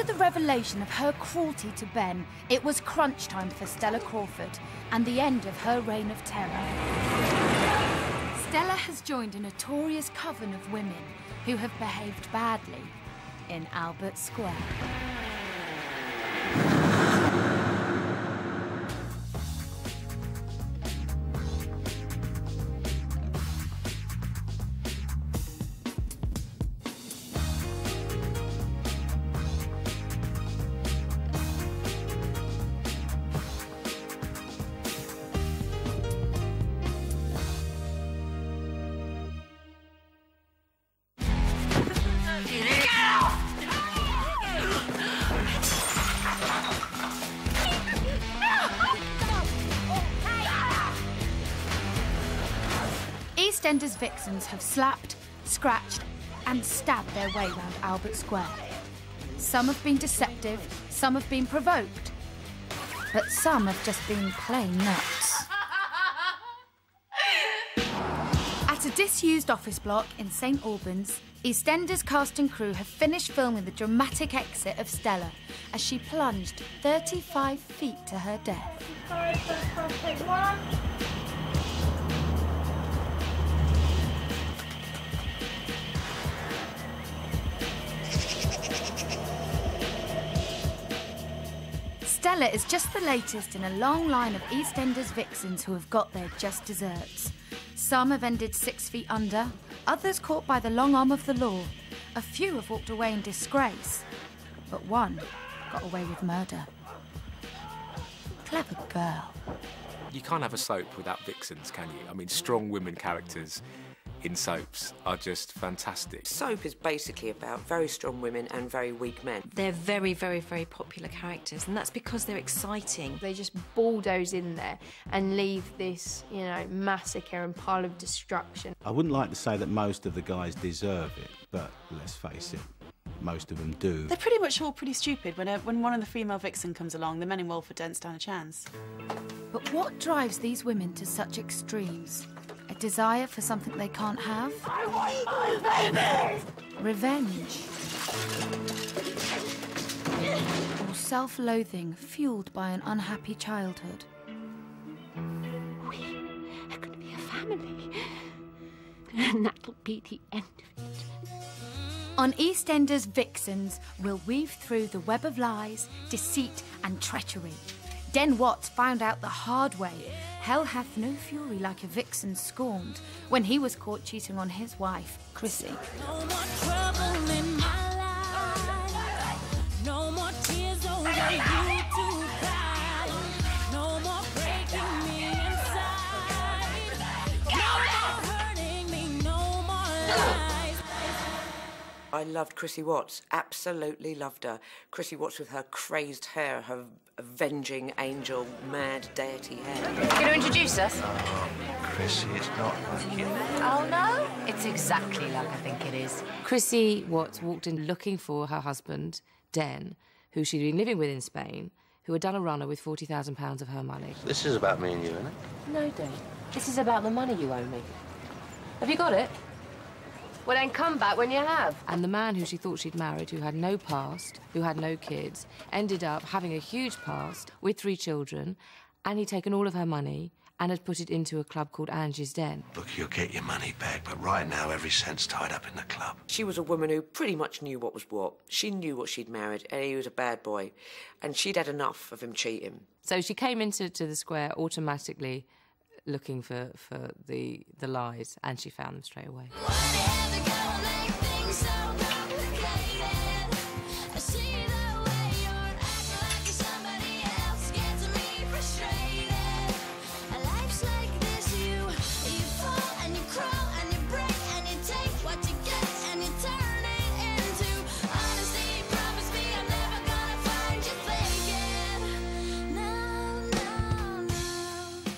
After the revelation of her cruelty to Ben, it was crunch time for Stella Crawford and the end of her reign of terror. Stella has joined a notorious coven of women who have behaved badly in Albert Square. EastEnders Vixens have slapped, scratched and stabbed their way round Albert Square. Some have been deceptive, some have been provoked, but some have just been plain nuts. At a disused office block in St Albans, EastEnders cast and crew have finished filming the dramatic exit of Stella as she plunged 35 feet to her death. Stella is just the latest in a long line of EastEnders Vixens who have got their just desserts. Some have ended 6 feet under, others caught by the long arm of the law. A few have walked away in disgrace, but one got away with murder. Clever girl. You can't have a soap without Vixens, can you? I mean, strong women characters in soaps are just fantastic. Soap is basically about very strong women and very weak men. They're very, very, very popular characters, and that's because they're exciting. They just bulldoze in there and leave this, you know, massacre and pile of destruction. I wouldn't like to say that most of the guys deserve it, but let's face it, most of them do. They're pretty much all pretty stupid. When one of the female vixen comes along, the men in Walford don't stand a chance. But what drives these women to such extremes? A desire for something they can't have? I want my baby! Revenge? Or self-loathing fueled by an unhappy childhood? We are going to be a family. And that'll be the end of it. On EastEnders Vixens, we'll weave through the web of lies, deceit and treachery. Den Watts found out the hard way. Hell hath no fury like a vixen scorned when he was caught cheating on his wife, Chrissie. No more trouble in my life. No more tears over you to cry. No more breaking me inside. No more hurting me, no more lies. I loved Chrissie Watts, absolutely loved her. Chrissie Watts with her crazed hair, her avenging angel, mad deity hair. You going to introduce us? Chrissie, it's not like you. Oh, no? It's exactly like I think it is. Chrissie Watts walked in looking for her husband, Den, who she'd been living with in Spain, who had done a runner with £40,000 of her money. This is about me and you, isn't it? No, Den. This is about the money you owe me. Have you got it? Well, then come back when you have. And the man who she thought she'd married, who had no past, who had no kids, ended up having a huge past with 3 children, and he'd taken all of her money and had put it into a club called Angie's Den. Look, you'll get your money back, but right now every cent's tied up in the club. She was a woman who pretty much knew what was what. She knew what she'd married, and he was a bad boy. And she'd had enough of him cheating. So she came into the square automatically looking for the lies, and she found them straight away.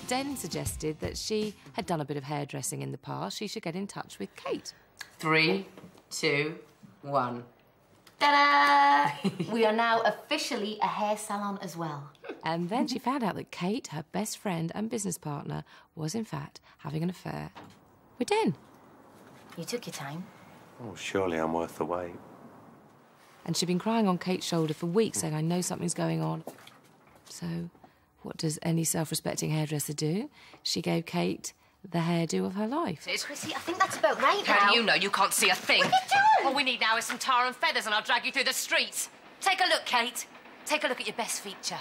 Den suggested that she had done a bit of hairdressing in the past. She should get in touch with Kate. 3, 2, 1. Ta-da! We are now officially a hair salon as well. And then she found out that Kate, her best friend and business partner, was in fact having an affair with Den. You took your time. Oh, surely I'm worth the wait. And she'd been crying on Kate's shoulder for weeks, saying, I know something's going on. So what does any self-respecting hairdresser do? She gave Kate the hairdo of her life. Chrissie, I think that's about right now. How do you know? You can't see a thing. What are you doing? All we need now is some tar and feathers and I'll drag you through the streets. Take a look, Kate. Take a look at your best feature.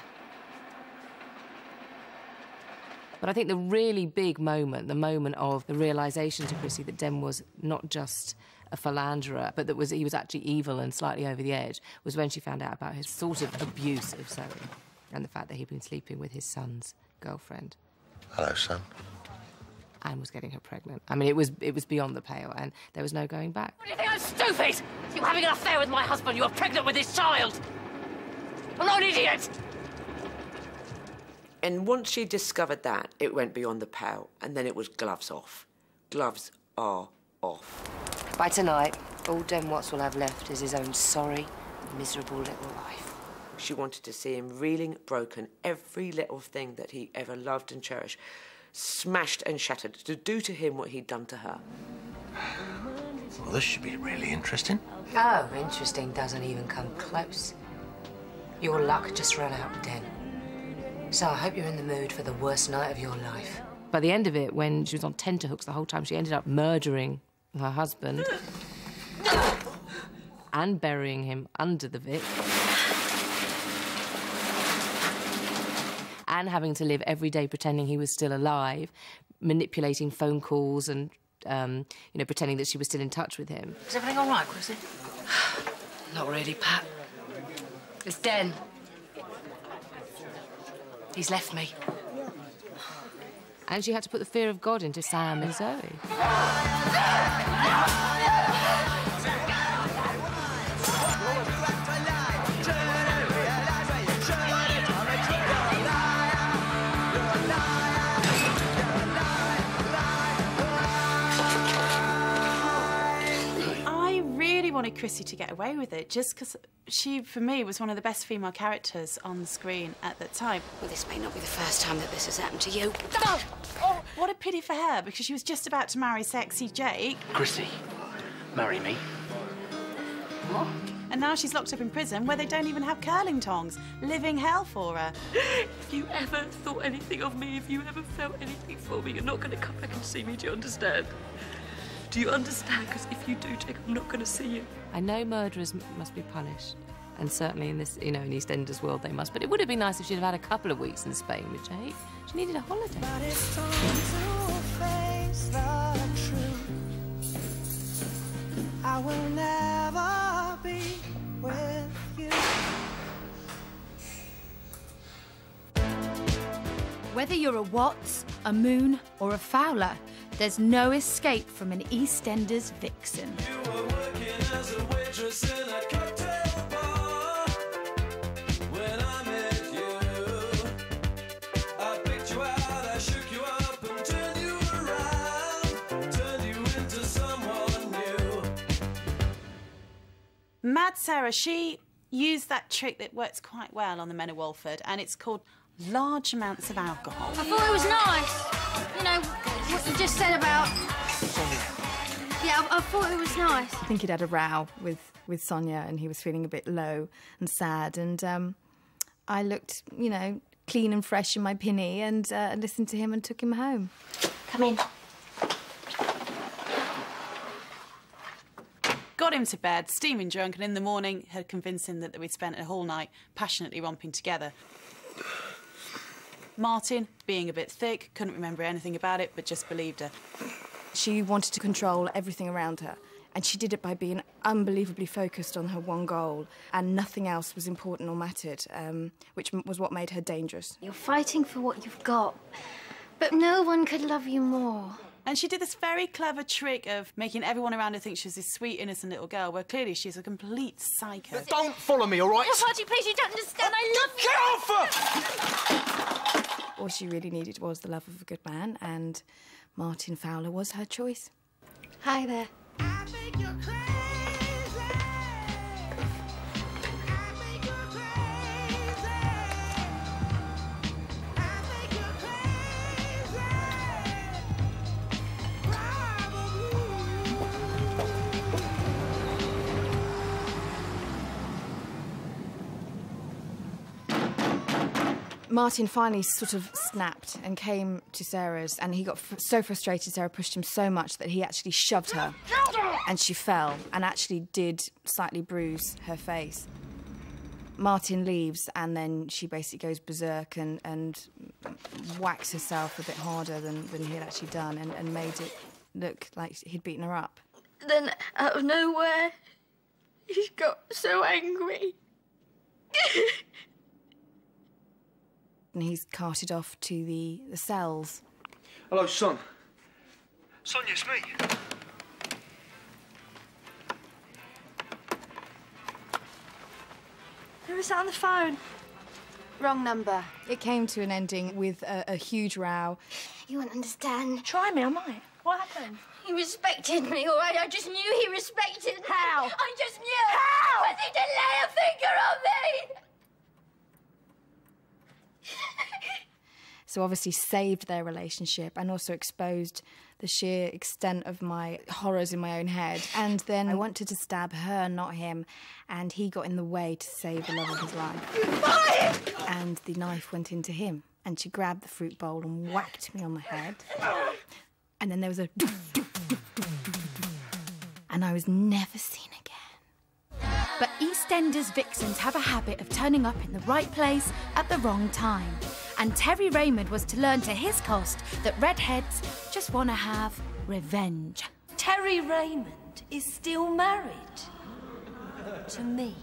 But I think the really big moment, the moment of the realisation to Chrissie that Den was not just a philanderer, but that he was actually evil and slightly over the edge, was when she found out about his sort of abuse of Zoe and the fact that he'd been sleeping with his son's girlfriend. Hello, son. And was getting her pregnant. I mean, it was beyond the pale, and there was no going back. What do you think I'm stupid? You're having an affair with my husband. You're pregnant with his child. I'm not an idiot. And once she discovered that, it went beyond the pale, and then it was gloves off. Gloves are off. By tonight, all Den Watts will have left is his own sorry, miserable little life. She wanted to see him reeling, broken, every little thing that he ever loved and cherished, smashed and shattered, to do to him what he'd done to her. Well, this should be really interesting. Oh, interesting doesn't even come close. Your luck just ran out, Den. So I hope you're in the mood for the worst night of your life. By the end of it, when she was on tenterhooks the whole time, she ended up murdering her husband and burying him under the Vic. And having to live every day pretending he was still alive, manipulating phone calls and, pretending that she was still in touch with him. Is everything all right, Chrissie? Not really, Pat. It's Den. He's left me. And she had to put the fear of God into Sam and Zoe. Wanted Chrissie to get away with it just because she, for me, was one of the best female characters on the screen at that time. Well, this may not be the first time that this has happened to you. Oh, what a pity for her, because she was just about to marry sexy Jake. Chrissie, marry me. What? And now she's locked up in prison where they don't even have curling tongs. Living hell for her. If you ever thought anything of me, if you ever felt anything for me, you're not going to come back and see me, do you understand? Do you understand? Because if you do, Jake, I'm not going to see you. I know murderers must be punished, and certainly in this, in EastEnders world they must, but it would have been nice if she'd have had a couple of weeks in Spain with Jake. She needed a holiday. But it's time to face the truth. I will never be with you. Whether you're a Watts, a Moon, or a Fowler, there's no escape from an EastEnders vixen. You were working as a waitress in a cocktail bar. When I met you, I picked you out, I shook you up and turned you around, turned you into someone new. Mad Sarah, she used that trick that works quite well on the men of Walford, and it's called large amounts of alcohol. I thought it was nice. You know, what you just said about... Yeah, I thought it was nice. I think he'd had a row with Sonia and he was feeling a bit low and sad, and I looked, clean and fresh in my pinny and listened to him and took him home. Come in. Got him to bed, steaming drunk, and in the morning had convinced him that we'd spent a whole night passionately romping together. Martin, being a bit thick, couldn't remember anything about it, but just believed her. She wanted to control everything around her, and she did it by being unbelievably focused on her one goal, and nothing else was important or mattered, which was what made her dangerous. You're fighting for what you've got, but no one could love you more. And she did this very clever trick of making everyone around her think she's this sweet, innocent little girl, where clearly she's a complete psycho. But don't follow me, all right? Oh, Archie, please, you don't understand. I love you. Get off her! All she really needed was the love of a good man, and Martin Fowler was her choice. Hi there. I think you're crazy. I think you're crazy. I think you're crazy. Probably. Martin finally sort of snapped and came to Sarah's, and he got so frustrated. Sarah pushed him so much that he actually shoved her, and she fell and actually did slightly bruise her face. Martin leaves, and then she basically goes berserk and whacks herself a bit harder than he had actually done, and made it look like he'd beaten her up. Then, out of nowhere, he got so angry. And he's carted off to the cells. Hello, son. Sonia, it's me. Who was that on the phone? Wrong number. It came to an ending with a huge row. You won't understand. Try me, I might. What happened? He respected me, all right? I just knew he respected me. How? I just knew. How? Because he didn't lay a finger on me. So obviously saved their relationship and also exposed the sheer extent of my horrors in my own head. And then I wanted to stab her, not him, and he got in the way to save the love of his life. And the knife went into him, and she grabbed the fruit bowl and whacked me on the head. And then there was a and I was never seen again. But EastEnders Vixens have a habit of turning up in the right place at the wrong time. And Terry Raymond was to learn to his cost that redheads just want to have revenge. Terry Raymond is still married to me.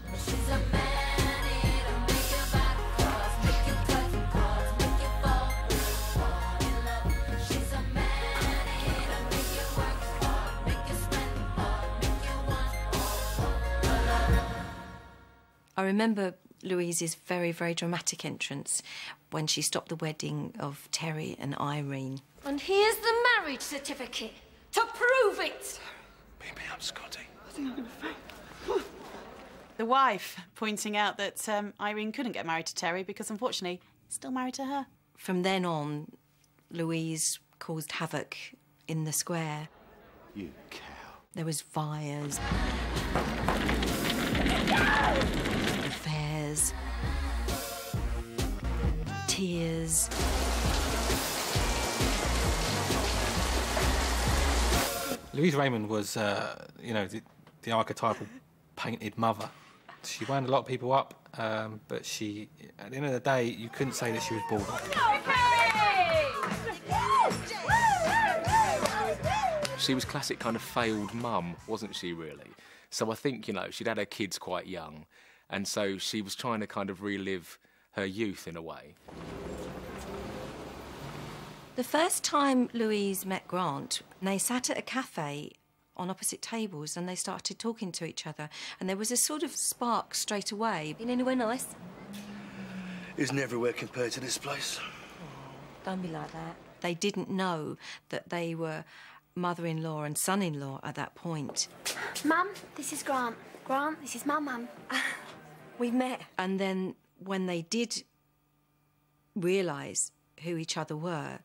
I remember Louise's very, very dramatic entrance when she stopped the wedding of Terry and Irene. And here's the marriage certificate to prove it. Beat me up, Scotty. I think I'm going to faint. The wife pointing out that Irene couldn't get married to Terry because, unfortunately, he's still married to her. From then on, Louise caused havoc in the square. You cow. There was fires, affairs, tears. Louise Raymond was, you know, the archetypal painted mother. She wound a lot of people up, but she, at the end of the day, you couldn't say that she was bored. She was classic kind of failed mum, wasn't she, really? So I think, you know, she'd had her kids quite young, and so she was trying to kind of relive her youth in a way. The first time Louise met Grant, they sat at a cafe on opposite tables and they started talking to each other, and there was a sort of spark straight away. Been anywhere nice? Isn't everywhere compared to this place? Don't be like that. They didn't know that they were mother-in-law and son-in-law at that point. Mum, this is Grant. Grant, this is my mum. We've met. And then when they did realise who each other were,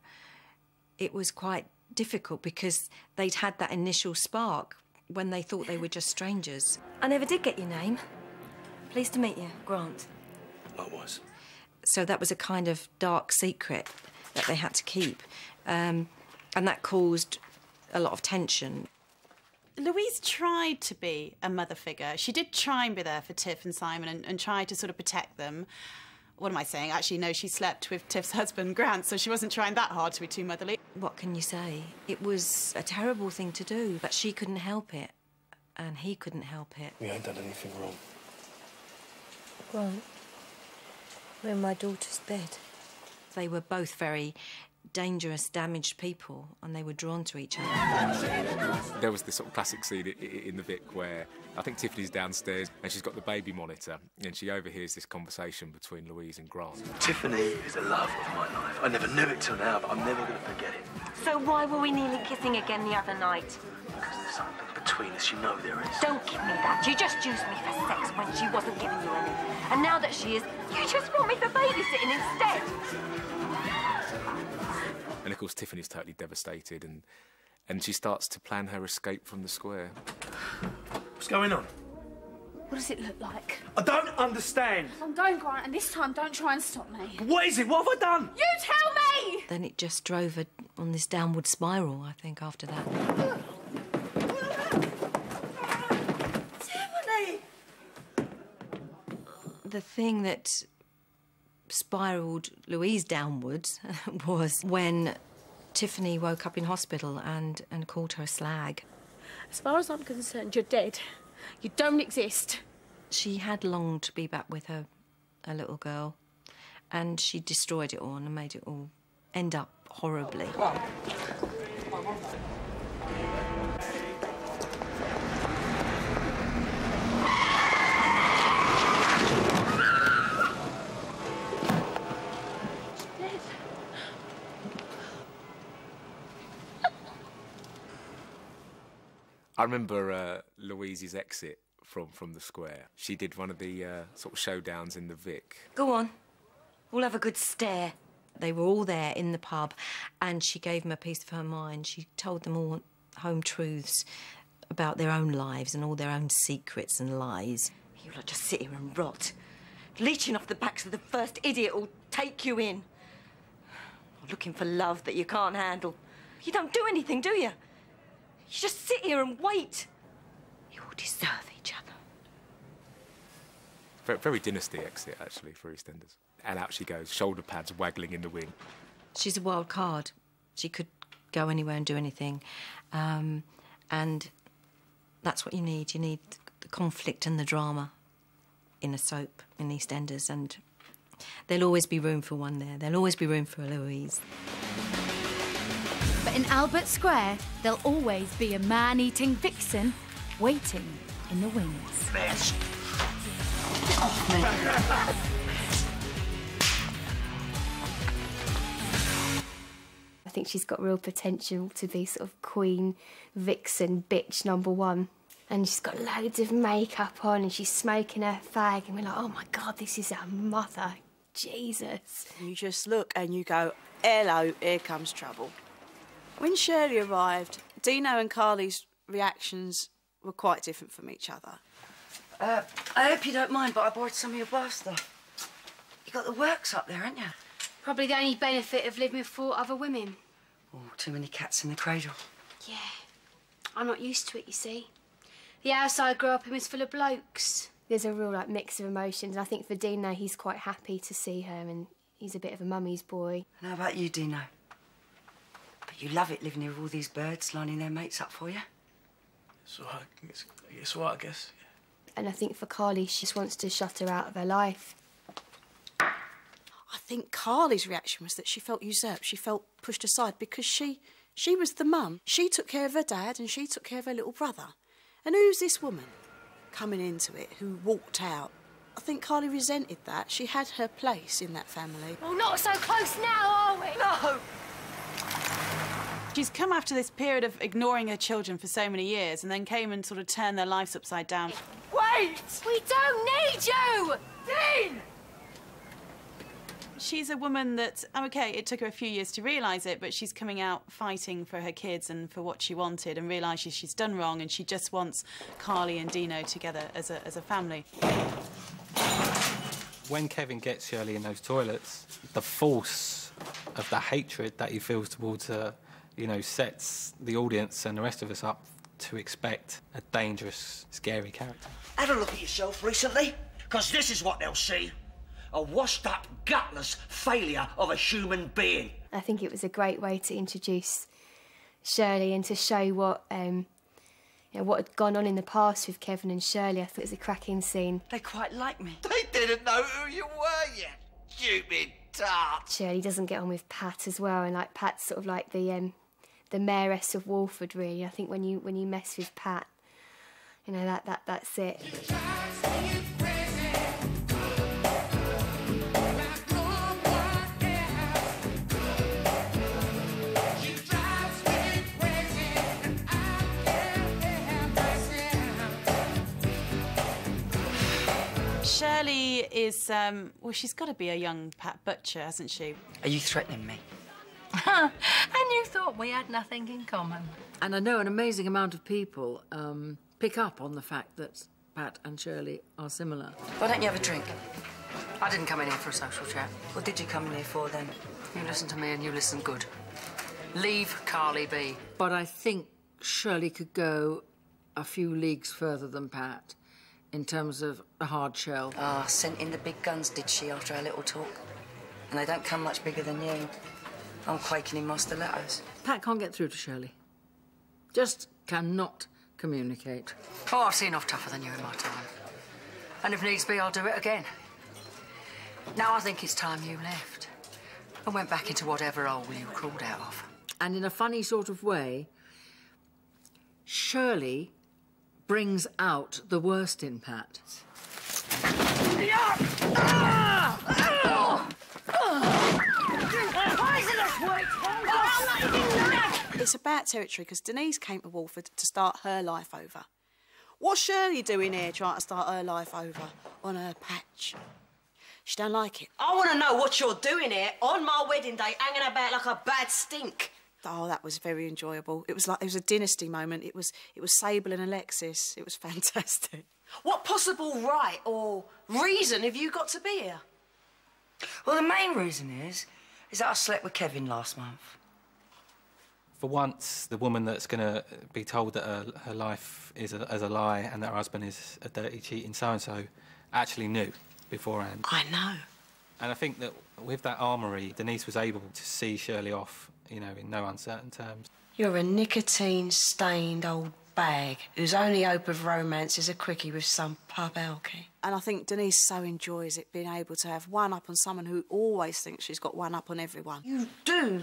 it was quite difficult because they'd had that initial spark when they thought they were just strangers. I never did get your name. Pleased to meet you, Grant. Likewise. So that was a kind of dark secret that they had to keep. And that caused a lot of tension. Louise tried to be a mother figure. She did try and be there for Tiff and Simon and try to sort of protect them. What am I saying? Actually, no, she slept with Tiff's husband, Grant, so she wasn't trying that hard to be too motherly. What can you say? It was a terrible thing to do, but she couldn't help it, and he couldn't help it. We ain't done anything wrong. Grant, we're in my daughter's bed. They were both very dangerous, damaged people, and they were drawn to each other. There was this sort of classic scene in the Vic where I think Tiffany's downstairs and she's got the baby monitor and she overhears this conversation between Louise and Grant. Tiffany is the love of my life. I never knew it till now, but I'm never going to forget it. So why were we nearly kissing again the other night? Because there's something between us, you know there is. Don't give me that. You just used me for sex when she wasn't giving you any. And now that she is, you just want me for babysitting instead. And of course Tiffany's totally devastated and she starts to plan her escape from the square. What's going on? What does it look like? I don't understand. I'm going, Grant, and this time don't try and stop me. What is it? What have I done? You tell me! Then it just drove her on this downward spiral, I think, after that. Tiffany! The thing that spiralled Louise downwards was when Tiffany woke up in hospital and called her a slag. As far as I'm concerned, you're dead. You don't exist. She had longed to be back with her little girl, and she destroyed it all and made it all end up horribly. I remember Louise's exit from the square. She did one of the sort of showdowns in the Vic. Go on, we'll have a good stare. They were all there in the pub, and she gave them a piece of her mind. She told them all home truths about their own lives and all their own secrets and lies. You lot just sit here and rot, leeching off the backs of the first idiot who'll take you in. Looking for love that you can't handle. You don't do anything, do you? You just sit here and wait. You all deserve each other. Very dynasty exit, actually, for EastEnders. And out she goes, shoulder pads waggling in the wind. She's a wild card. She could go anywhere and do anything. And that's what you need. You need the conflict and the drama in a soap in EastEnders, and there'll always be room for one there. There'll always be room for a Louise. But in Albert Square, there'll always be a man-eating vixen waiting in the wings. Bitch. I think she's got real potential to be sort of queen, vixen, bitch #1. And she's got loads of makeup on and she's smoking her fag and we're like, oh my God, this is our mother. Jesus. You just look and you go, hello, here comes trouble. When Shirley arrived, Dino and Carly's reactions were quite different from each other. I hope you don't mind, but I borrowed some of your bar stuff. You got the works up there, haven't you? Probably the only benefit of living with 4 other women. Oh, too many cats in the cradle. Yeah. I'm not used to it, you see. The house I grew up in was full of blokes. There's a real, mix of emotions. And I think for Dino, he's quite happy to see her and he's a bit of a mummy's boy. And how about you, Dino? But you love it living here with all these birds lining their mates up for you. It's all right. It's all right, I guess. And I think for Carly, she just wants to shut her out of her life. I think Carly's reaction was that she felt usurped, she felt pushed aside because she was the mum. She took care of her dad and she took care of her little brother. And who's this woman coming into it who walked out? I think Carly resented that. She had her place in that family. Well, not so close now, are we? No! She's come after this period of ignoring her children for so many years and then came and sort of turned their lives upside down. Wait! We don't need you! Dean! She's a woman that, OK, it took her a few years to realise it, but she's coming out fighting for her kids and for what she wanted and realises she's done wrong and she just wants Carly and Dino together as a family. When Kevin gets Shirley in those toilets, the force of the hatred that he feels towards her, sets the audience and the rest of us up to expect a dangerous, scary character. Have a look at yourself recently, because this is what they'll see. A washed-up, gutless failure of a human being. I think it was a great way to introduce Shirley and to show what had gone on in the past with Kevin and Shirley. I thought it was a cracking scene. They quite like me. They didn't know who you were yet, stupid tart. Shirley doesn't get on with Pat as well, and Pat's sort of like the mayoress of Walford, really. I think when you mess with Pat, that's it. Shirley is, well, she's got to be a young Pat Butcher, hasn't she? Are you threatening me? And you thought we had nothing in common. And I know an amazing amount of people pick up on the fact that Pat and Shirley are similar. Why don't you have a drink? I didn't come in here for a social chat. What did you come in here for, then? You listen to me and you listen good. Leave Carly be. But I think Shirley could go a few leagues further than Pat in terms of a hard shell. Ah, sent in the big guns, did she, after our little talk? And they don't come much bigger than you. I'm quaking in my stilettos. Pat can't get through to Shirley. Just cannot communicate. Oh, I've seen off tougher than you in my time. And if needs be, I'll do it again. Now I think it's time you left and went back into whatever hole you crawled out of. And in a funny sort of way, Shirley brings out the worst in Pat. It's about territory because Denise came to Walford to start her life over. What's Shirley doing here trying to start her life over on her patch? She don't like it. I want to know what you're doing here on my wedding day, hanging about like a bad stink. Oh, that was very enjoyable. It was a dynasty moment. It was Sable and Alexis. It was fantastic. What possible right or reason have you got to be here? Well, the main reason is that I slept with Kevin last month. For once, the woman that's going to be told that her life is a lie and that her husband is a dirty, cheating so-and-so actually knew beforehand. I know. And I think that with that armoury, Denise was able to see Shirley off, you know, in no uncertain terms. You're a nicotine-stained old bag whose only hope of romance is a quickie with some pub alky. And I think Denise so enjoys it, being able to have one up on someone who always thinks she's got one up on everyone. You do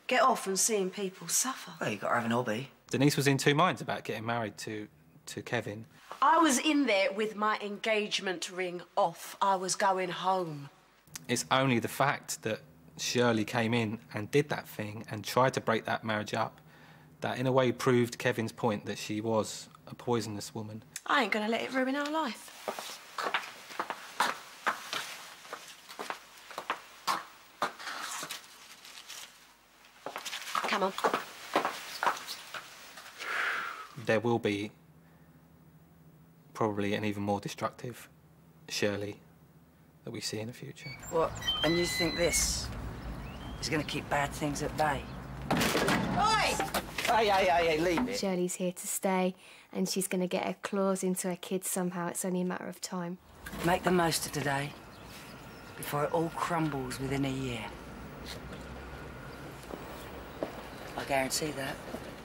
get off on seeing people suffer. Well, you got to have an hobby. Denise was in two minds about getting married to Kevin. I was in there with my engagement ring off. I was going home. It's only the fact that Shirley came in and did that thing and tried to break that marriage up that in a way proved Kevin's point that she was a poisonous woman. I ain't going to let it ruin our life. Come on. There will be probably an even more destructive Shirley that we see in the future. What? And you think this is going to keep bad things at bay? Oi! Hey, leave it. Shirley's here to stay, and she's going to get her claws into her kids somehow. It's only a matter of time. Make the most of today before it all crumbles within a year. I guarantee that.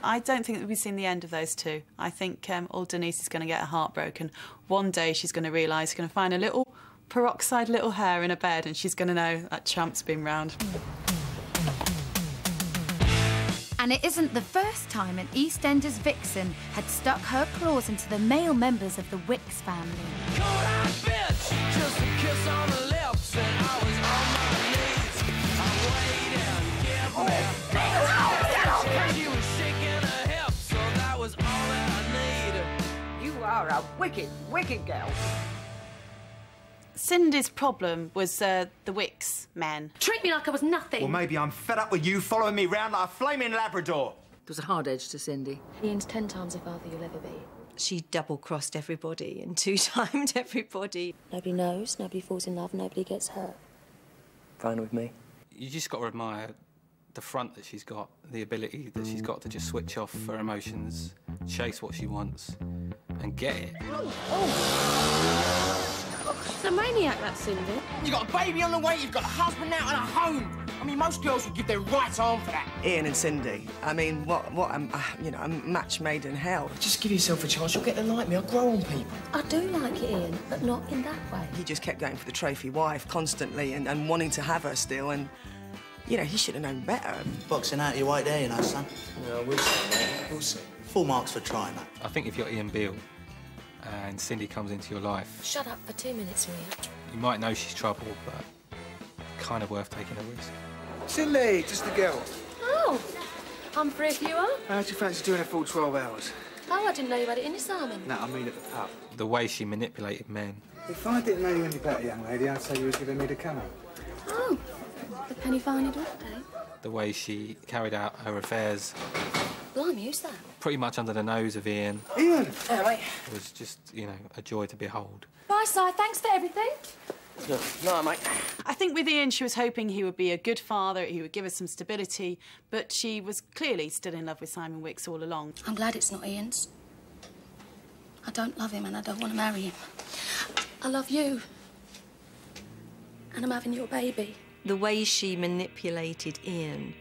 I don't think that we've seen the end of those two. I think old Denise is going to get her heart broken. One day she's going to realise she's going to find a little peroxide little hair in her bed and she's going to know that chump's been round. And it isn't the first time an EastEnders vixen had stuck her claws into the male members of the Wicks family. Just a kiss on the lips and I was on my knees. I waited, she was shaking her hips, so that was all that I needed. You are a wicked, wicked girl. Cindy's problem was the Wicks men. Treat me like I was nothing. Well, maybe I'm fed up with you following me round like a flaming Labrador. There was a hard edge to Cindy. Ian's 10 times the father you'll ever be. She double-crossed everybody and two-timed everybody. Nobody knows, nobody falls in love, nobody gets hurt. Fine with me. You just got to admire the front that she's got, the ability that she's got to just switch off her emotions, chase what she wants, and get it. She's a maniac, that Cindy. You got a baby on the way, you've got a husband now and a home. I mean, most girls would give their right arm for that. Ian and Cindy. I mean, a match made in hell. Just give yourself a chance, you'll get to like me. I grow on people. I do like it, Ian, but not in that way. He just kept going for the trophy wife constantly and wanting to have her still, and, you know, he should have known better. Boxing out your weight there, you know, son. Yeah, we'll see, mate. We'll see. Full marks for trying that. I think if you're Ian Beale and Cindy comes into your life, Shut up for 2 minutes, Maria. you might know she's trouble, but kind of worth taking a risk. Cindy, just the girl. Oh, I'm free if you are. How'd you fancy doing a full 12 hours? Oh, I didn't know you had it in your salmon. No, I mean at the pub. The way she manipulated men. If I didn't know you any better, young lady, I'd say you was giving me the come. Oh, the penny farthing what day? The way she carried out her affairs. Blimey, who's that? pretty much under the nose of Ian. Ian! It was just, you know, a joy to behold. Bye, Si. Thanks for everything. No, mate. I think with Ian, she was hoping he would be a good father, he would give her some stability, but she was clearly still in love with Simon Wicks all along. I'm glad it's not Ian's. I don't love him and I don't want to marry him. I love you. And I'm having your baby. The way she manipulated Ian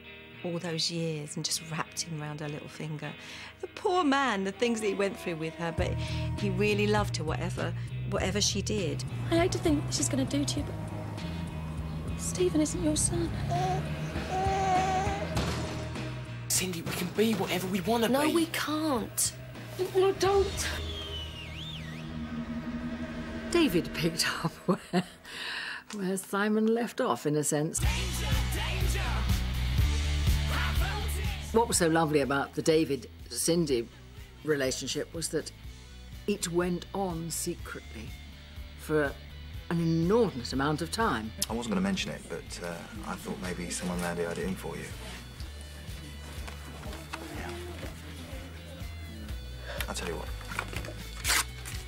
all those years and just wrapped him round her little finger. The poor man, the things that he went through with her, but he really loved her, whatever she did. I hate to think what this is going to do to you, but Stephen isn't your son. Cindy, we can be whatever we want to be. No, we can't. No, don't. David picked up where Simon left off, in a sense. What was so lovely about the David-Cindy relationship was that it went on secretly for an inordinate amount of time. I wasn't going to mention it, but I thought maybe someone around here had it in for you. Yeah. I'll tell you what.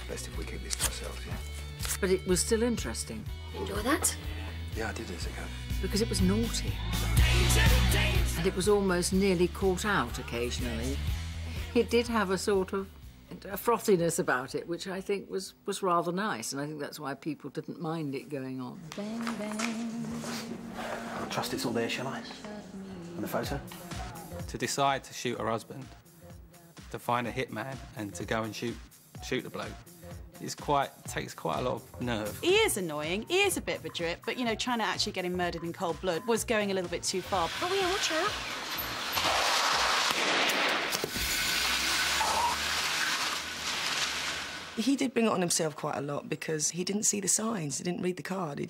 Best if we keep this to ourselves, yeah? But it was still interesting. Enjoy that? Yeah, I did years ago. Because it was naughty. And it was almost nearly caught out occasionally. It did have a sort of a frothiness about it, which I think was rather nice, and I think that's why people didn't mind it going on. Bang, bang. I trust it's all there, shall I? And the photo? To decide to shoot her husband, to find a hitman and to go and shoot the bloke, takes quite a lot of nerve. He is annoying, he is a bit of a drip, but, you know, trying to actually get him murdered in cold blood was going a little bit too far. Oh, yeah, watch out. He did bring it on himself quite a lot because he didn't see the signs, he didn't read the card, he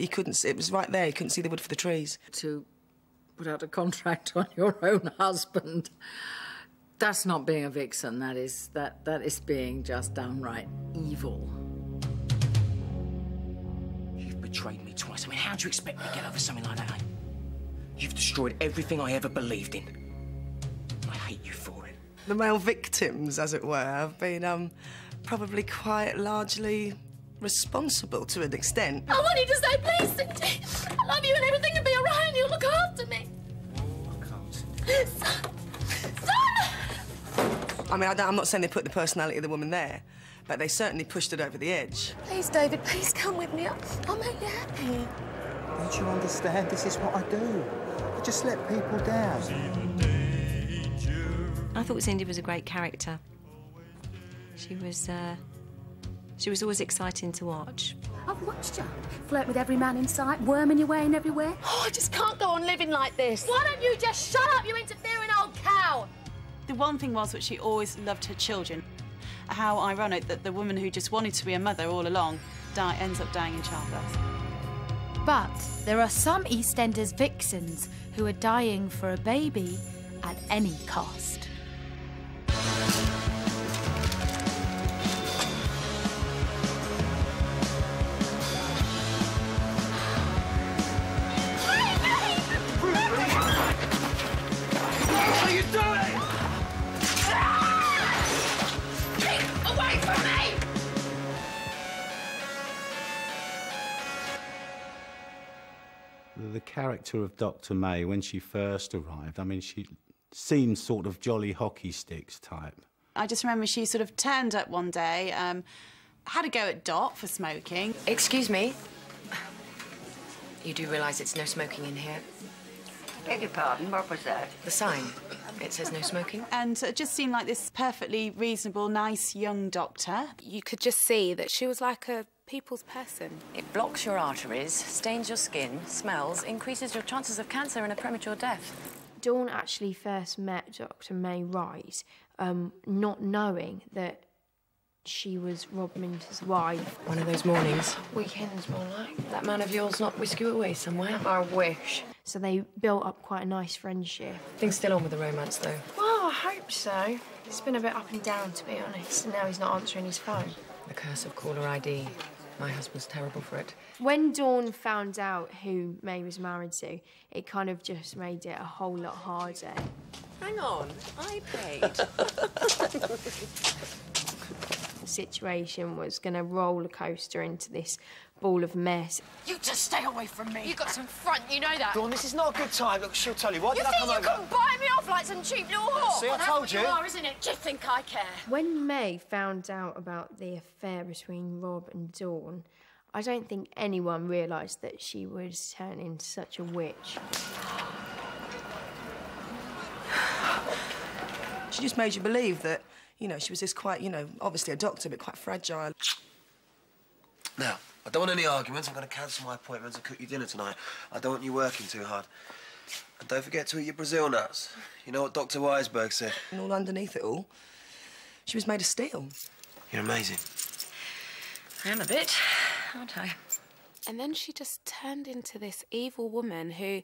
couldn't, it was right there, he couldn't see the wood for the trees. To put out a contract on your own husband, that's not being a vixen, that is being just downright evil. You've betrayed me twice. I mean, how do you expect me to get over something like that, eh? You've destroyed everything I ever believed in. I hate you for it. The male victims, as it were, have been, probably quite largely responsible to an extent. I want you to say, please, Cindy. I love you and everything will be all right and you'll look after me. I can't. Son! I mean, I'm not saying they put the personality of the woman there, but they certainly pushed it over the edge. Please, David, please come with me. I'll make you happy. Don't you understand? This is what I do. I just let people down. I thought Cindy was a great character. She was always exciting to watch. I've watched you. Flirt with every man in sight, worming your way in everywhere. Oh, I just can't go on living like this. Why don't you just shut up, you interfering old cow? The one thing was that she always loved her children. How ironic that the woman who just wanted to be a mother all along ends up dying in childbirth. But there are some EastEnders vixens who are dying for a baby at any cost. What are you doing? Keep away from me! The character of Dr. May, when she first arrived, I mean, she seemed sort of Jolly Hockey Sticks type. I just remember she sort of turned up one day, had a go at Dot for smoking. Excuse me. You do realise it's no smoking in here? Beg your pardon, what was that? The sign. It says no smoking. And it just seemed like this perfectly reasonable, nice young doctor. You could just see that she was like a people's person. It blocks your arteries, stains your skin, smells, increases your chances of cancer and a premature death. Dawn actually first met Dr. May Wright, not knowing that she was Rob Minter's wife. One of those mornings. Weekends, more like. That man of yours not whisk you away somewhere? I wish. So they built up quite a nice friendship. Things still on with the romance, though? Well, I hope so. It's been a bit up and down, to be honest, and now he's not answering his phone. The curse of caller ID. My husband's terrible for it. When Dawn found out who May was married to, it kind of just made it a whole lot harder. Hang on, I paid. The situation was going to roller coaster into this ball of mess. You just stay away from me. You got some front, you know that. Dawn, this is not a good time. Look, she'll tell you. Why You did I think come you over? can buy me off like some cheap little whore? See, I Well, told that's you. what you are, isn't it? Do you think I care? When May found out about the affair between Rob and Dawn, I don't think anyone realised that she would turn into such a witch. She just made you believe that, you know, she was this quite, you know, obviously a doctor, but quite fragile. Now, I don't want any arguments. I'm going to cancel my appointments and cook you dinner tonight. I don't want you working too hard. And don't forget to eat your Brazil nuts. You know what Dr. Weisberg said? And all underneath it all, she was made of steel. You're amazing. I am a bit, aren't I? And then she just turned into this evil woman who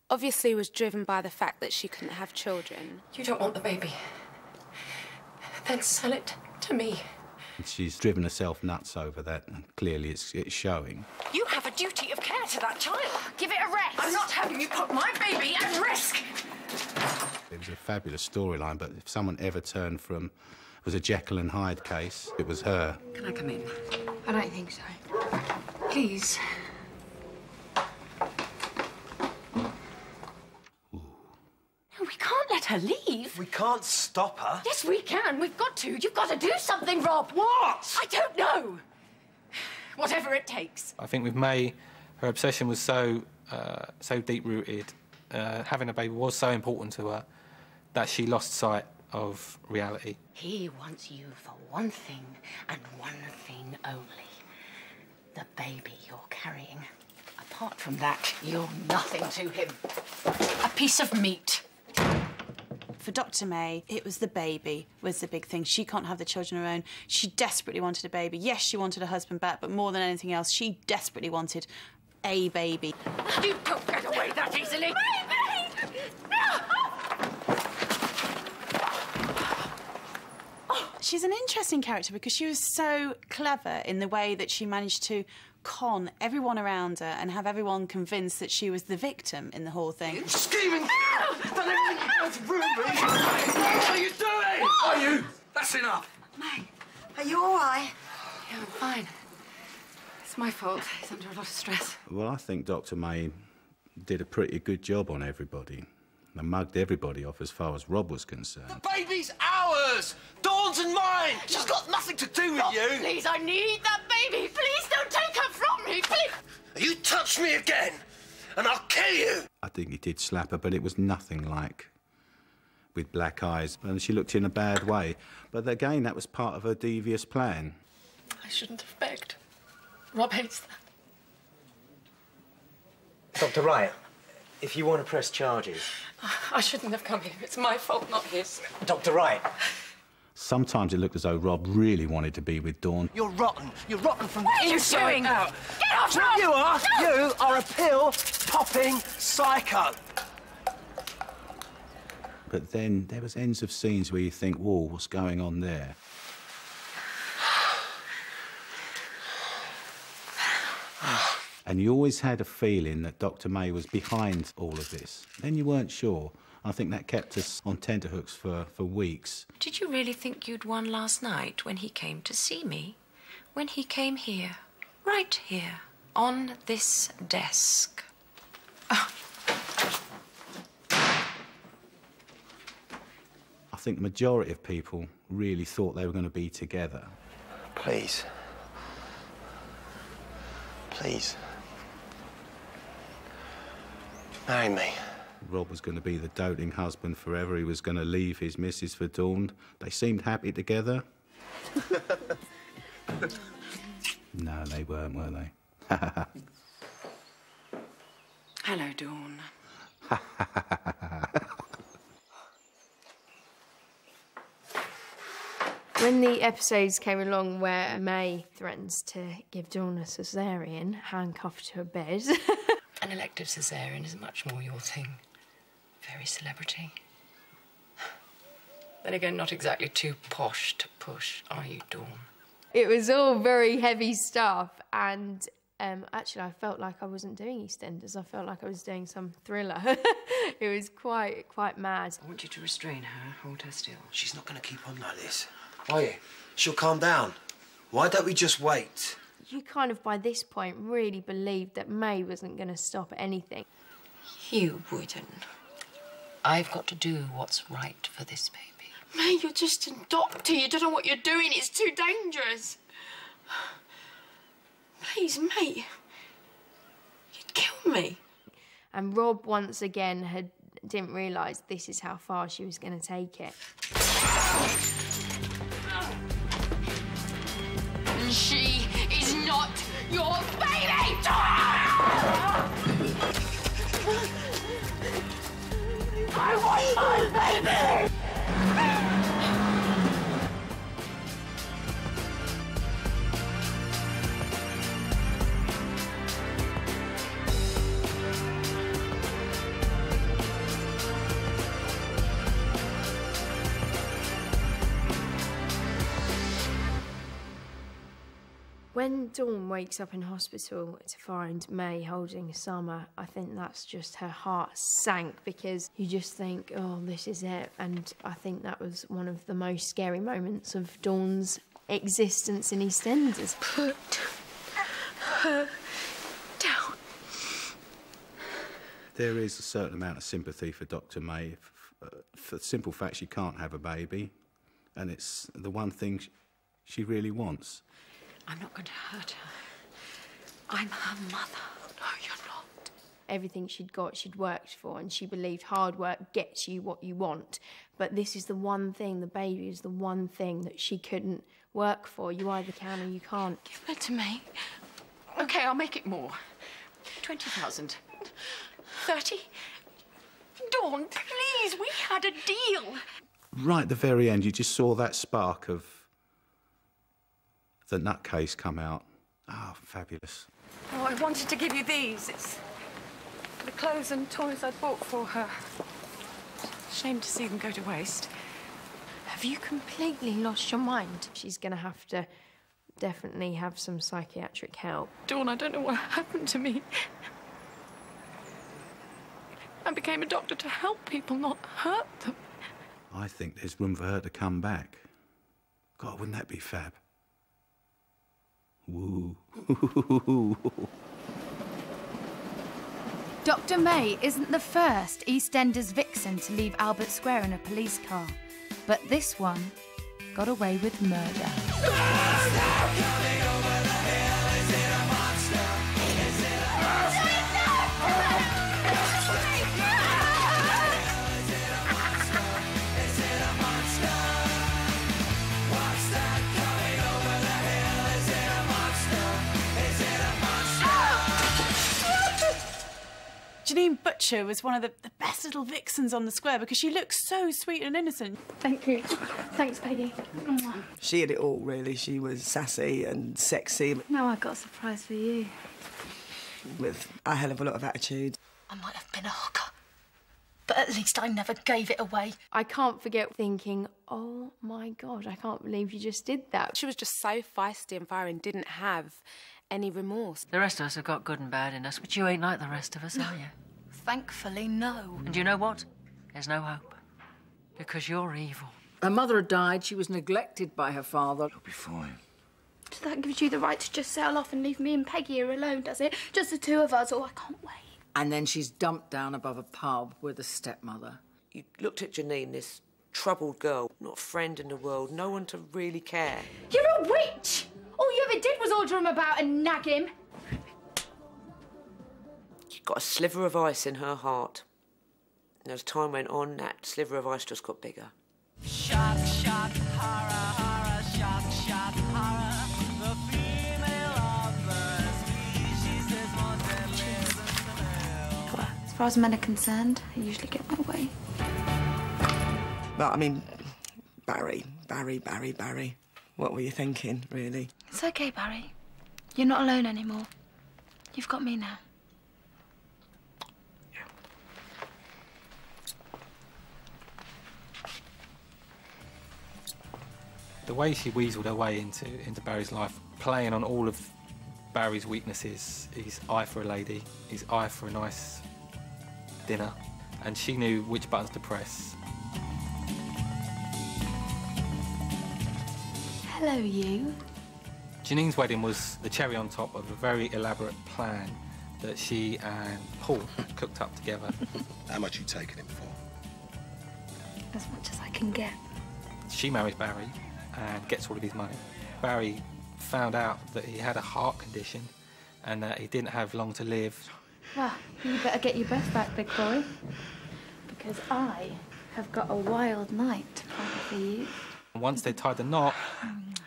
obviously was driven by the fact that she couldn't have children. You don't want the baby. Then sell it to me. She's driven herself nuts over that, and clearly it's showing. You have a duty of care to that child. Give it a rest. I'm not having you put my baby at risk. It was a fabulous storyline, but if someone ever turned from... It was a Jekyll and Hyde case, it was her. Can I come in? I don't think so. Please. We can't let her leave. We can't stop her. Yes, we can. We've got to. You've got to do something, Rob. What? I don't know. Whatever it takes. I think with May, her obsession was so deep-rooted. Having a baby was so important to her that she lost sight of reality. He wants you for one thing and one thing only. The baby you're carrying. Apart from that, you're nothing to him. A piece of meat. For Dr. May, it was the baby was the big thing. She can't have the children of her own. She desperately wanted a baby. Yes, she wanted a husband back, but more than anything else, she desperately wanted a baby. You don't get away that easily. Baby! She's an interesting character because she was so clever in the way that she managed to con everyone around her and have everyone convinced that she was the victim in the whole thing. You scheming! Done everything you can to ruin me! What are you doing? Are you? That's enough. May, Are you all right? yeah, I'm fine. It's my fault. He's under a lot of stress. Well, I think Dr. May did a pretty good job on everybody. They mugged everybody off as far as Rob was concerned. The baby's ours! Dawn's and mine! She's got nothing to do with Rob, you! please, I need that baby. Please don't take her from me, please. You touch me again, and I'll kill you! I think he did slap her, but it was nothing like with black eyes, and she looked in a bad way. But again, that was part of her devious plan. I shouldn't have begged. Rob hates that. Dr. Wright, if you want to press charges... I shouldn't have come here. It's my fault, not his. Dr. Wright. Sometimes it looked as though Rob really wanted to be with Dawn. You're rotten. You're rotten from What are the you inside doing? out. Get off, That's what Rob! you are. No! You are a pill-popping psycho. But then there was ends of scenes where you think, whoa, what's going on there? And you always had a feeling that Dr. May was behind all of this. Then you weren't sure. I think that kept us on tenterhooks for weeks. Did you really think you'd won last night when he came to see me? When he came here, right here, on this desk? Oh. I think the majority of people really thought they were going to be together. Please. Please. Marry me. Rob was going to be the doting husband forever. He was going to leave his missus for Dawn. They seemed happy together. No, they weren't, were they? Hello, Dawn. When the episodes came along where May threatens to give Dawn a caesarean, handcuffed to a bed... An elective caesarean is much more your thing. Very celebrity. Then again, not exactly too posh to push, are you, Dawn? It was all very heavy stuff, and actually I felt like I wasn't doing EastEnders. I felt like I was doing some thriller. It was quite mad. I want you to restrain her, hold her still. She's not going to keep on like this, are you? She'll calm down. Why don't we just wait? You kind of, by this point, really believed that May wasn't going to stop at anything. You wouldn't. I've got to do what's right for this baby. May, you're just a doctor. You don't know what you're doing. It's too dangerous. Please, mate. You'd kill me. And Rob, once again, didn't realise this is how far she was going to take it. She is not your baby! I want my baby! When Dawn wakes up in hospital to find May holding Summer, I think that's just her heart sank, because you just think, oh, this is it. And I think that was one of the most scary moments of Dawn's existence in EastEnders. Put her down. There is a certain amount of sympathy for Dr. May for the simple fact she can't have a baby, and it's the one thing she really wants. I'm not going to hurt her. I'm her mother. No, you're not. Everything she'd got, she'd worked for, and she believed hard work gets you what you want. But this is the one thing, the baby is the one thing that she couldn't work for. You either can or you can't. Give her to me. OK, I'll make it more. 20,000. 30? Dawn, please, we had a deal. Right at the very end, you just saw that spark of the nutcase come out. Ah, fabulous. Oh, I wanted to give you these. It's the clothes and toys I bought for her. Shame to see them go to waste. Have you completely lost your mind? She's going to have to definitely have some psychiatric help. Dawn, I don't know what happened to me. I became a doctor to help people, not hurt them. I think there's room for her to come back. God, wouldn't that be fab? Woo. Dr. May isn't the first EastEnders vixen to leave Albert Square in a police car, but this one got away with murder. Janine Butcher was one of the best little vixens on the square because she looks so sweet and innocent. Thank you. Thanks, Peggy. She had it all, really. She was sassy and sexy. Now I've got a surprise for you. With a hell of a lot of attitude. I might have been a hooker, but at least I never gave it away. I can't forget thinking, oh my God, I can't believe you just did that. She was just so feisty and fiery and didn't have any remorse. The rest of us have got good and bad in us, but you ain't like the rest of us, are you? Thankfully, no. And you know what? There's no hope. Because you're evil. Her mother had died. She was neglected by her father. You'll be fine. So that gives you the right to just sail off and leave me and Peggy here alone, does it? Just the two of us. Oh, I can't wait. And then she's dumped down above a pub with a stepmother. You looked at Janine, this troubled girl, not a friend in the world, no one to really care. You're a witch! All you ever did was order him about and nag him. She'd got a sliver of ice in her heart. And as time went on, that sliver of ice just got bigger. Shock, shock, horror, horror, shock, shock, horror. The female of the species is more deadly than the male. Well, as far as men are concerned, I usually get my way. But, I mean, Barry. What were you thinking, really? It's okay, Barry. You're not alone anymore. You've got me now. The The way she weaseled her way into Barry's life, playing on all of Barry's weaknesses, his eye for a lady, his eye for a nice dinner, and she knew which buttons to press. Hello, you. Janine's wedding was the cherry on top of a very elaborate plan that she and Paul cooked up together. How much you taking him for? As much as I can get. She marries Barry and gets all of his money. Barry found out that he had a heart condition and that he didn't have long to live. Well, you better get your breath back, big boy. Because I have got a wild night to plan for you. Once they tied the knot,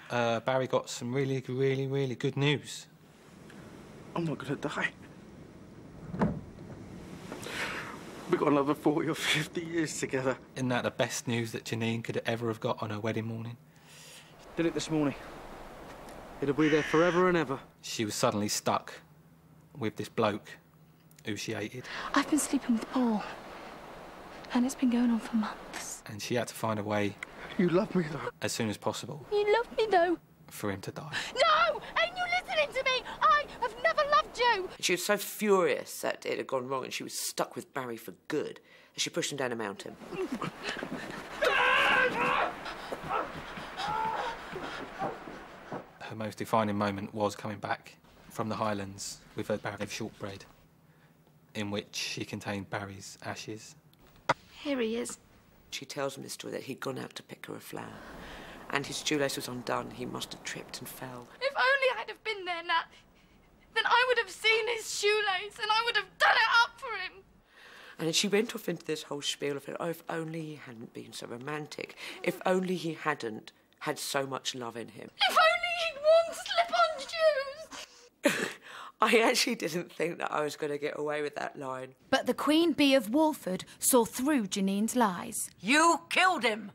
Barry got some really good news. I'm not gonna die. We've got another 40 or 50 years together. Isn't that the best news that Janine could ever have got on her wedding morning? Did it this morning. It'll be there forever and ever. She was suddenly stuck with this bloke who she hated. I've been sleeping with Paul. And it's been going on for months. And she had to find a way... You love me, though. ...as soon as possible. You love me, though. ...for him to die. No! Ain't you listening to me? I have never loved you! She was so furious that it had gone wrong and she was stuck with Barry for good that she pushed him down a mountain. Her most defining moment was coming back from the Highlands with her bag of shortbread, in which she contained Barry's ashes. Here he is. She tells him this story, that he'd gone out to pick her a flower and his shoelace was undone. He must have tripped and fell. If only I'd have been there, Nat, then I would have seen his shoelace and I would have done it up for him. And then she went off into this whole spiel of, oh, if only he hadn't been so romantic. If only he hadn't had so much love in him. If only he'd worn slip-on shoes. I actually didn't think that I was going to get away with that line. But the Queen Bee of Walford saw through Janine's lies. You killed him.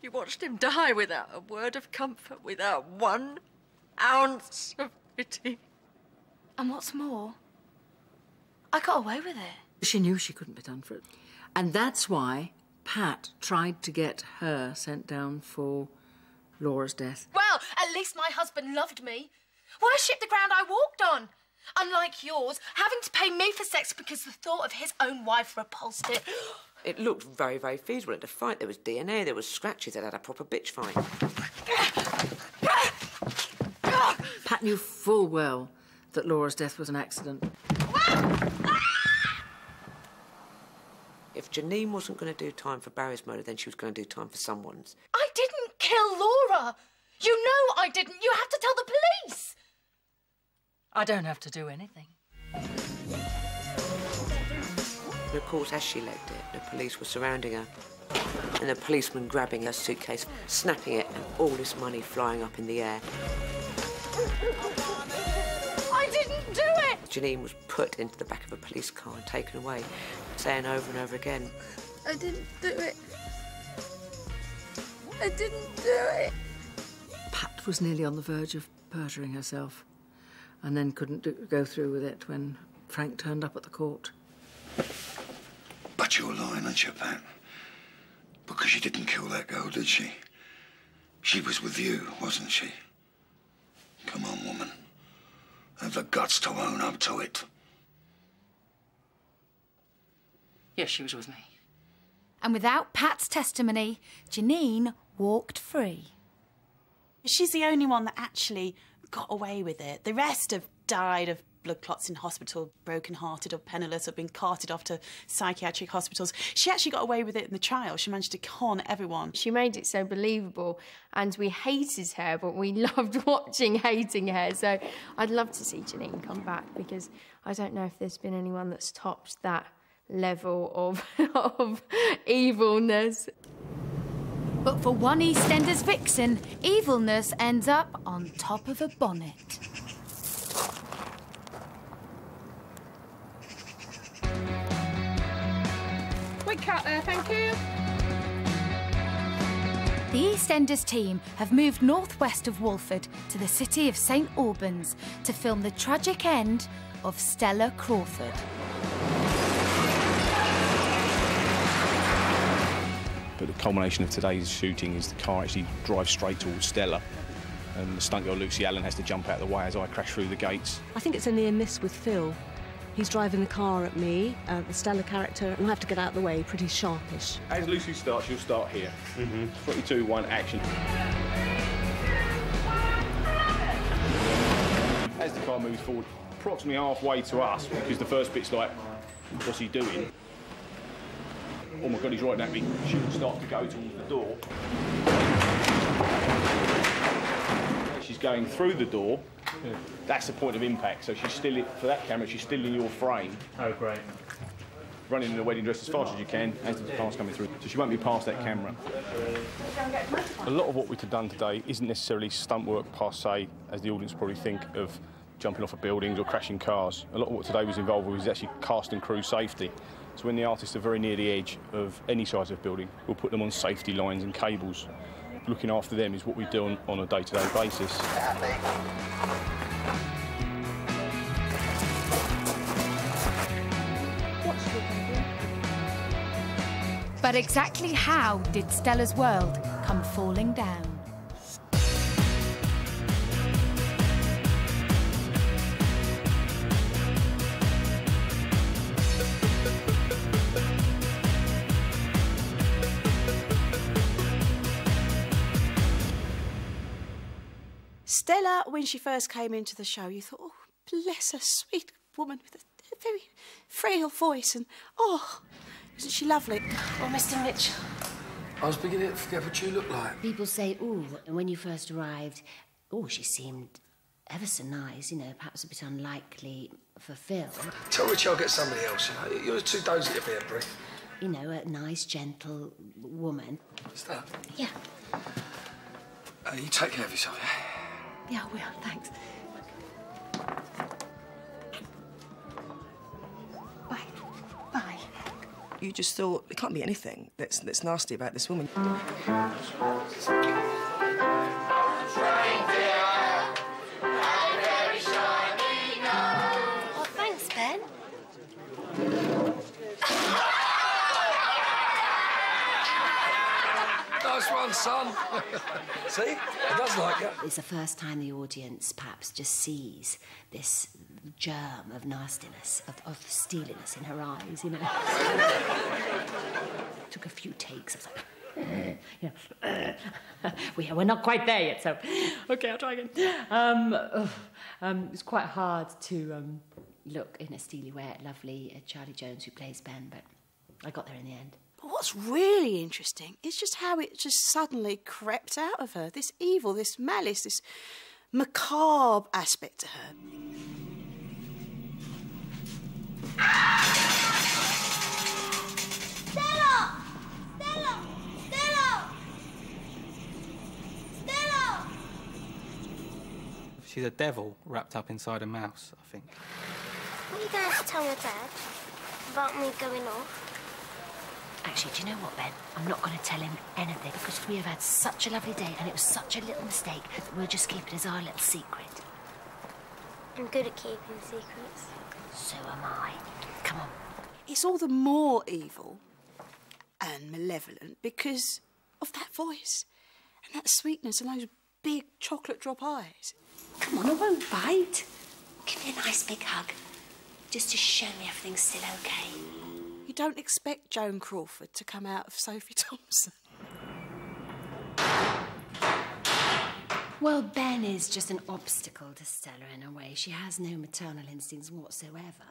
You watched him die without a word of comfort, without 1 ounce of pity. And what's more, I got away with it. She knew she couldn't be done for it. And that's why Pat tried to get her sent down for Laura's death. Well, at least my husband loved me. Why ship the ground I walked on? Unlike yours, having to pay me for sex because the thought of his own wife repulsed it. It looked very, very feasible at the fight. There was DNA, there was scratches, it had a proper bitch fight. Pat knew full well that Laura's death was an accident. If Janine wasn't going to do time for Barry's murder, then she was going to do time for someone's. I didn't kill Laura. You know I didn't. You have to tell the police. I don't have to do anything. And of course, as she legged it, the police were surrounding her. And the policeman grabbing her suitcase, snapping it, and all this money flying up in the air. I didn't do it. Janine was put into the back of a police car and taken away, saying over and over again, I didn't do it. I didn't do it. Pat was nearly on the verge of perjuring herself and then couldn't go through with it when Frank turned up at the court. But you're lying, aren't you, Pat? Because she didn't kill that girl, did she? She was with you, wasn't she? Come on, woman. Have the guts to own up to it. Yes, she was with me. And without Pat's testimony, Janine walked free. She's the only one that actually got away with it. The rest have died of blood clots in hospital, broken-hearted or penniless, or been carted off to psychiatric hospitals. She actually got away with it in the trial. She managed to con everyone. She made it so believable, and we hated her, but we loved watching hating her. So I'd love to see Janine come back, because I don't know if there's been anyone that's topped that level of evilness. But for one EastEnders vixen, evilness ends up on top of a bonnet. Quick cut there, thank you. The EastEnders team have moved northwest of Walford to the city of St Albans to film the tragic end of Stella Crawford. But the culmination of today's shooting is the car actually drives straight towards Stella, and the stunt girl Lucy Allen has to jump out of the way as I crash through the gates. I think it's a near miss with Phil. He's driving the car at me, the Stella character, and I have to get out of the way, pretty sharpish. As Lucy starts, she'll start here. 3, 2, 1, action. As the car moves forward, approximately halfway to us, because the first bit's like, what's he doing? Oh my God, he's right at me. She will start to go towards the door. She's going through the door. That's the point of impact. So she's still, for that camera, she's still in your frame. Oh, great. Running in a wedding dress as fast as you can as the car's coming through. So she won't be past that camera. A lot of what we've done today isn't necessarily stunt work per se, as the audience probably think of jumping off of buildings or crashing cars. A lot of what today was involved with was actually cast and crew safety. So when the artists are very near the edge of any size of building, we'll put them on safety lines and cables. Looking after them is what we do on a day-to-day basis. But exactly how did Stella's world come falling down? Stella, when she first came into the show, you thought, oh, bless her, sweet woman with a very frail voice, and oh, isn't she lovely? Oh, Mr. Mitchell. I was beginning to forget what you look like. People say, ooh, when you first arrived, oh, she seemed ever so nice, you know, perhaps a bit unlikely for Phil. Tell Richie I'll get somebody else, you know. You're too dozy to be a brick. You know, a nice, gentle woman. Stella? Yeah. You take care of yourself, yeah? Yeah, I will, thanks. Bye. You just thought, it can't be anything that's nasty about this woman. Oh, thanks, Ben. Nice one, son. See? He does like you. It's the first time the audience perhaps just sees this germ of nastiness, of steeliness in her eyes, you know. Took a few takes. I was like, we're not quite there yet, so okay, I'll try again. It's quite hard to look in a steely way at lovely Charlie Jones, who plays Ben, but I got there in the end. But what's really interesting is just how it just suddenly crept out of her. This evil, this malice, this macabre aspect to her. Stella! Stella! Stella! Stella! She's a devil wrapped up inside a mouse, I think. What are you going to tell my dad about me going off? Actually, do you know what, Ben? I'm not going to tell him anything because we have had such a lovely day and it was such a little mistake that we'll just keep it as our little secret. I'm good at keeping secrets. So am I. Come on. It's all the more evil and malevolent because of that voice and that sweetness and those big chocolate drop eyes. Come on, I won't bite. Give me a nice big hug, just to show me everything's still okay. You don't expect Joan Crawford to come out of Sophie Thompson. Well, Ben is just an obstacle to Stella in a way. She has no maternal instincts whatsoever.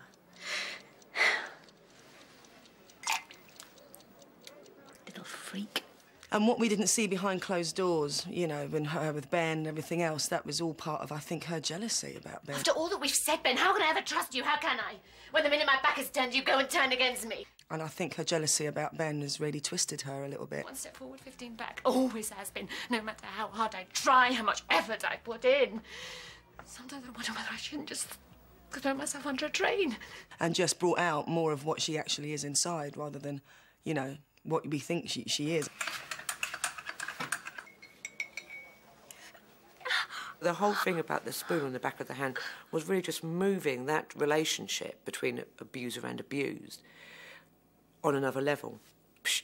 Little freak. And what we didn't see behind closed doors, you know, when her with Ben and everything else, that was all part of, I think, her jealousy about Ben. After all that we've said, Ben, how can I ever trust you? How can I? When the minute my back is turned, you go and turn against me. And I think her jealousy about Ben has really twisted her a little bit. 1 step forward, 15 back. Always has been. No matter how hard I try, how much effort I put in. Sometimes I wonder whether I shouldn't just throw myself under a train. And just brought out more of what she actually is inside, rather than, you know, what we think she is. The whole thing about the spoon on the back of the hand was really just moving that relationship between abuser and abused on another level. Psh,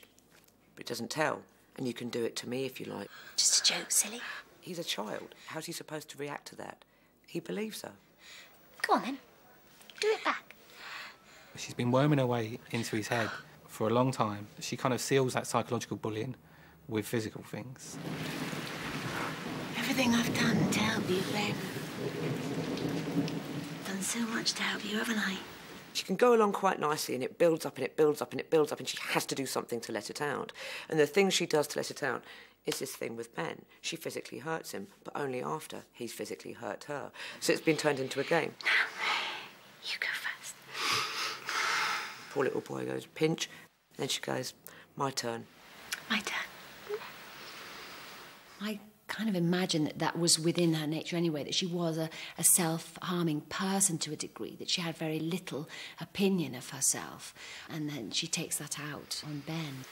It doesn't tell. And you can do it to me if you like. Just a joke, silly. He's a child. How's he supposed to react to that? He believes her. Go on, then. Do it back. She's been worming her way into his head for a long time. She kind of seals that psychological bullying with physical things. Everything I've done to help you, Ben. Done so much to help you, haven't I? She can go along quite nicely and it builds up and it builds up and it builds up and she has to do something to let it out. And the thing she does to let it out is this thing with Ben. She physically hurts him, but only after he's physically hurt her. So it's been turned into a game. You go first. Poor little boy goes, pinch. And then she goes, my turn. My turn. I kind of imagine that was within her nature anyway, that she was a self-harming person to a degree, that she had very little opinion of herself. And then she takes that out on Ben.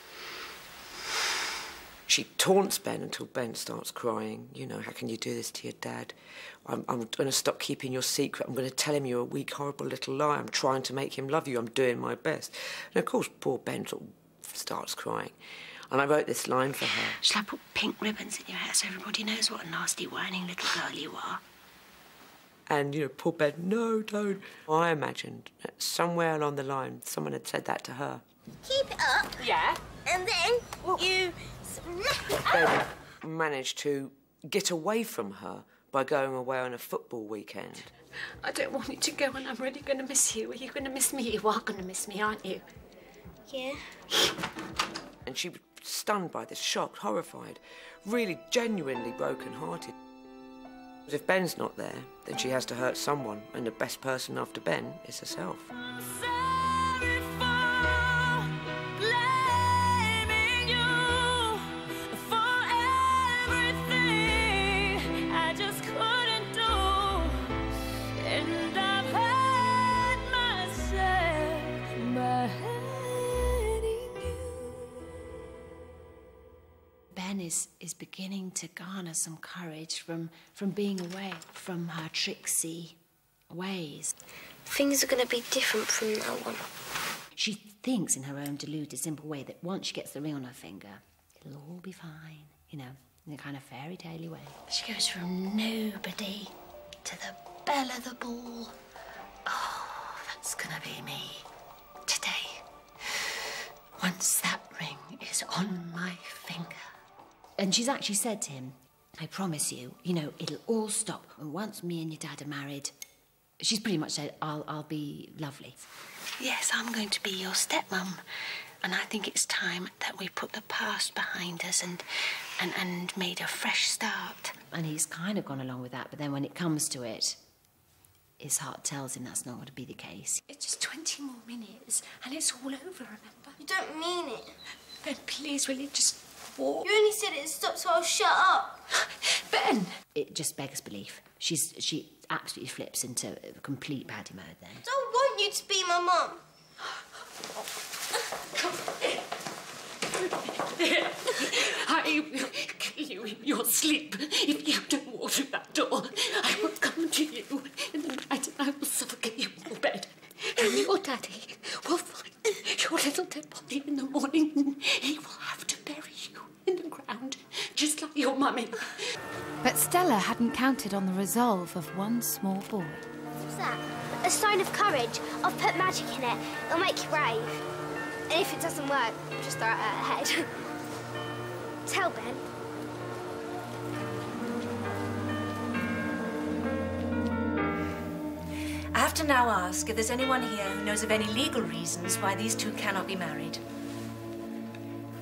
She taunts Ben until Ben starts crying. You know, how can you do this to your dad? I'm going to stop keeping your secret. I'm going to tell him you're a weak, horrible little lie. I'm trying to make him love you. I'm doing my best. And, of course, poor Ben sort of starts crying. And I wrote this line for her. Shall I put pink ribbons in your hair so everybody knows what a nasty, whining little girl you are? And, you know, poor Ben, no, don't. I imagined that somewhere along the line someone had said that to her. Keep it up. Yeah? And then you... Ben managed to get away from her by going away on a football weekend. I don't want you to go and I'm really going to miss you. Are you going to miss me? You are going to miss me, aren't you? Yeah. And she was stunned by this, shocked, horrified, really genuinely broken-hearted. If Ben's not there, then she has to hurt someone, and the best person after Ben is herself. Ben is beginning to garner some courage from being away from her tricksy ways. Things are going to be different from now on. She thinks in her own deluded, simple way that once she gets the ring on her finger, it'll all be fine, you know, in a kind of fairy tale way. She goes from nobody to the belle of the ball. Oh, that's gonna be me today. Once that ring is on my finger. And she's actually said to him, I promise you, you know, it'll all stop. And once me and your dad are married, she's pretty much said, I'll be lovely. Yes, I'm going to be your stepmom. And I think it's time that we put the past behind us and made a fresh start. And he's kind of gone along with that, but then when it comes to it, his heart tells him that's not going to be the case. It's just 20 more minutes and it's all over, remember? You don't mean it. Ben, please, will you just walk? You only said it stopped, so I'll shut up. Ben! It just beggars belief. She absolutely flips into a complete baddie mode then. I don't want you to be my mum. I will kill you in your sleep if you don't walk through that door. I will come to you in the night and I will suffocate you in your bed. And your daddy will find your little dead body in the morning and he will have to bury you in the ground, just like your mummy. But Stella hadn't counted on the resolve of one small boy. What's that? A sign of courage. I've put magic in it. It'll make you brave. And if it doesn't work, just throw it at her head. Tell Ben. I have to now ask if there's anyone here who knows of any legal reasons why these two cannot be married.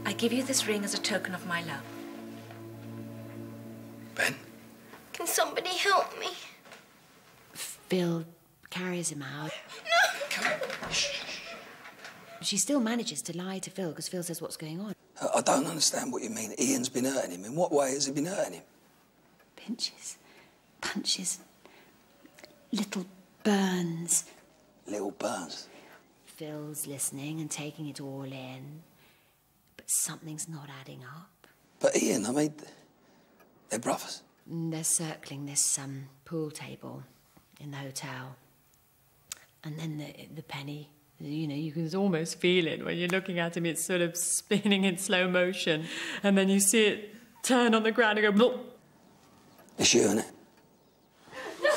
I give you this ring as a token of my love. Ben? Can somebody help me? Phil carries him out. No! She still manages to lie to Phil because Phil says what's going on. I don't understand what you mean. Ian's been hurting him. In what way has he been hurting him? Pinches, punches, little burns. Little burns? Phil's listening and taking it all in, but something's not adding up. But Ian, I mean, they're brothers. They're circling this pool table in the hotel. And then the penny You know, you can almost feel it when you're looking at him. It's sort of spinning in slow motion, and then you see it turn on the ground and go, bloop. Is she on it?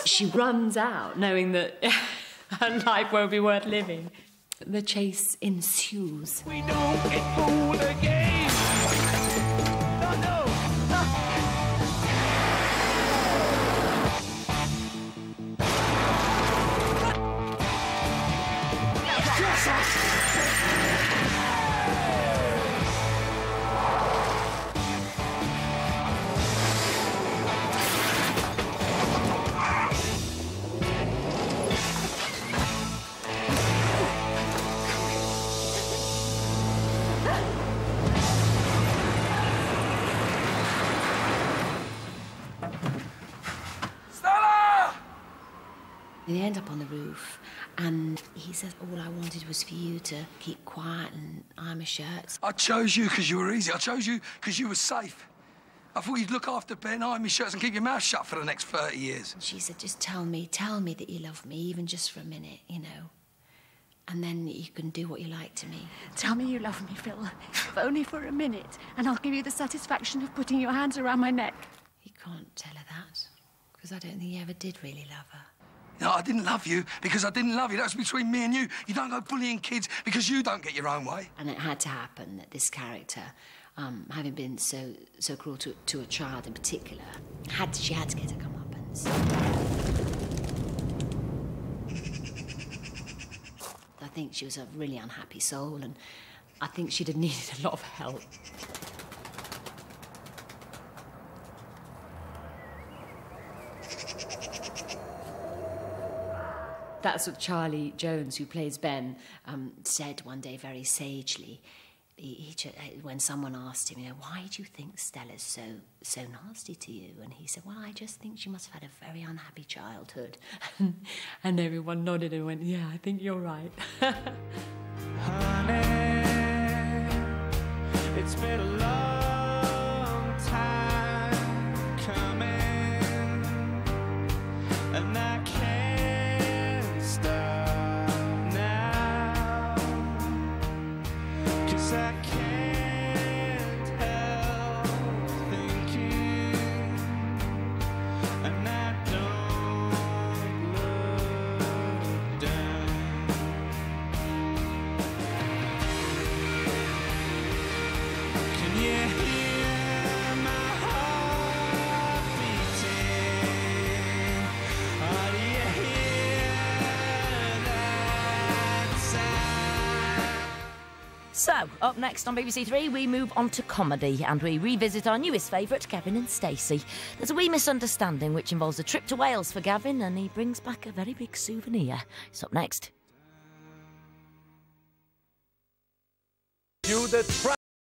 She runs out, knowing that her life won't be worth living. The chase ensues. We don't get bored again. No, no. They end up on the roof, and he says, all I wanted was for you to keep quiet and iron my shirts. I chose you because you were easy. I chose you because you were safe. I thought you'd look after Ben, iron my shirts and keep your mouth shut for the next 30 years. She said, just tell me that you love me, even just for a minute, you know. And then you can do what you like to me. Tell me you love me, Phil, if only for a minute, and I'll give you the satisfaction of putting your hands around my neck. You can't tell her that, because I don't think he ever did really love her. No, I didn't love you because I didn't love you. That's between me and you. You don't go bullying kids because you don't get your own way. And it had to happen that this character, having been so cruel to a child in particular, she had to get her comeuppance. I think she was a really unhappy soul, and I think she'd have needed a lot of help. That's what Charlie Jones, who plays Ben, said one day very sagely. When someone asked him, you know, why do you think Stella's so nasty to you? And he said, well, I just think she must have had a very unhappy childhood. And everyone nodded and went, yeah, I think you're right. Honey, it's been a long time coming, and I can't stop now, 'cause I can't help thinking, and I don't look down. Can you hear my heart beating? Or do you hear that sound? So, up next on BBC Three, we move on to comedy and we revisit our newest favourite, Gavin and Stacey. There's a wee misunderstanding which involves a trip to Wales for Gavin, and he brings back a very big souvenir. It's up next.